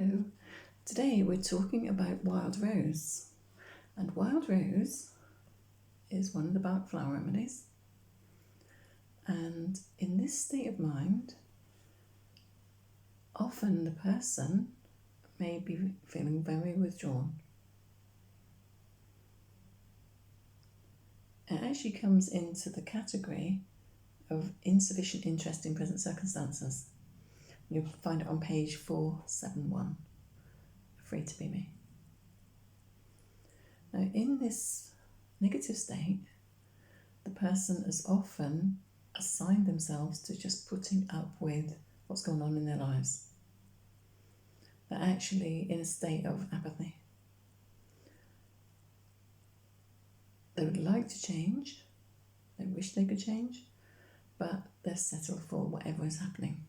Hello. Today we're talking about wild rose. And wild rose is one of the Bach flower remedies. And in this state of mind, often the person may be feeling very withdrawn. It actually comes into the category of insufficient interest in present circumstances. You'll find it on page 471. Free to be me. Now, in this negative state, the person has often assigned themselves to just putting up with what's going on in their lives. They're actually in a state of apathy. They would like to change, they wish they could change, but they're settled for whatever is happening.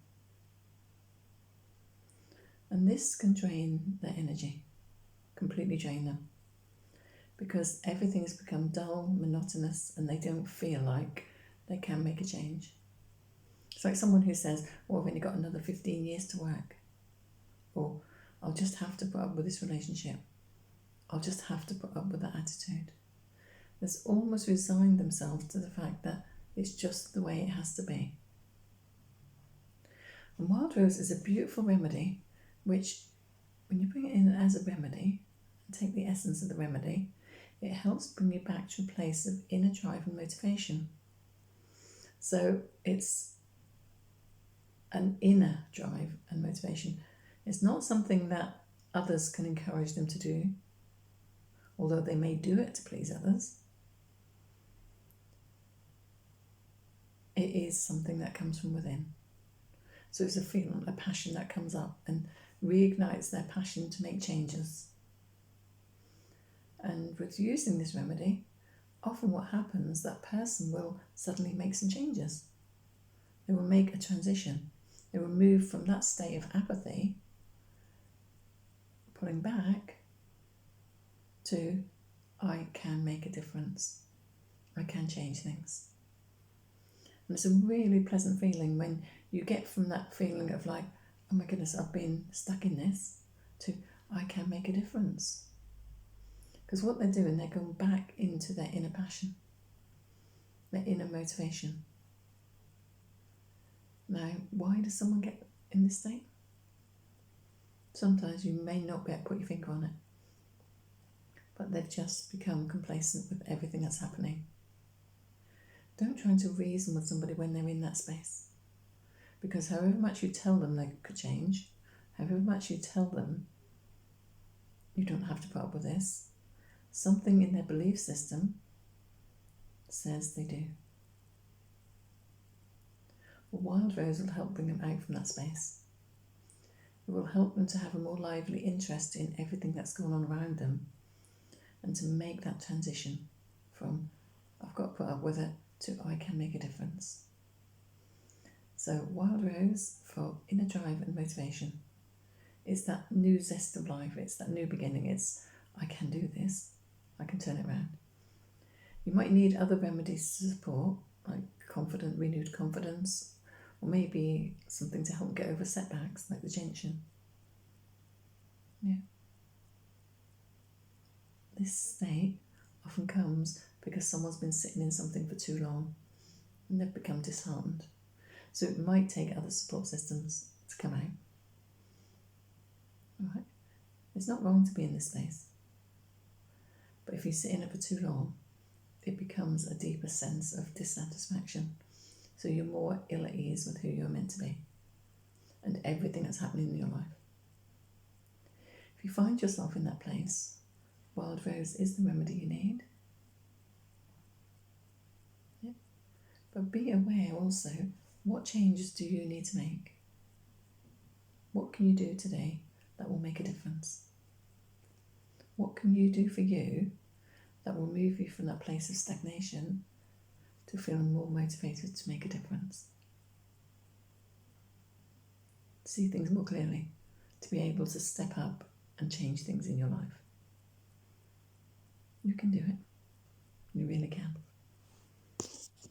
And this can drain their energy, completely drain them, because everything has become dull, monotonous, and they don't feel like they can make a change. It's like someone who says, I've only got another 15 years to work. Or, I'll just have to put up with this relationship. I'll just have to put up with that attitude. They've almost resigned themselves to the fact that it's just the way it has to be. And wild rose is a beautiful remedy, which, when you bring it in as a remedy, and take the essence of the remedy, it helps bring you back to a place of inner drive and motivation. So it's an inner drive and motivation. It's not something that others can encourage them to do, although they may do it to please others. It is something that comes from within. So it's a feeling, a passion that comes up and reignites their passion to make changes. And with using this remedy, often what happens, that person will suddenly make some changes. They will make a transition. They will move from that state of apathy, pulling back, to I can make a difference. I can change things. And it's a really pleasant feeling when you get from that feeling of like, oh my goodness, I've been stuck in this, to I can make a difference. Because what they're doing, they're going back into their inner passion, their inner motivation. Now, why does someone get in this state? Sometimes you may not be able to put your finger on it, but they've just become complacent with everything that's happening. Don't try to reason with somebody when they're in that space, because however much you tell them they could change, however much you tell them you don't have to put up with this, something in their belief system says they do. Well, wild rose will help bring them out from that space. It will help them to have a more lively interest in everything that's going on around them, and to make that transition from I've got to put up with it to I can make a difference. So wild rose for inner drive and motivation. It's that new zest of life. It's that new beginning. It's I can do this. I can turn it around. You might need other remedies to support, like renewed confidence, or maybe something to help get over setbacks, like the gentian. Yeah. This state often comes because someone's been sitting in something for too long and they've become disheartened. So it might take other support systems to come out. All right. It's not wrong to be in this space. But if you sit in it for too long, it becomes a deeper sense of dissatisfaction. So you're more ill at ease with who you're meant to be and everything that's happening in your life. If you find yourself in that place, wild rose is the remedy you need. Yeah. But be aware also, what changes do you need to make? What can you do today that will make a difference? What can you do for you that will move you from that place of stagnation to feeling more motivated to make a difference? See things more clearly, to be able to step up and change things in your life. You can do it. You really can.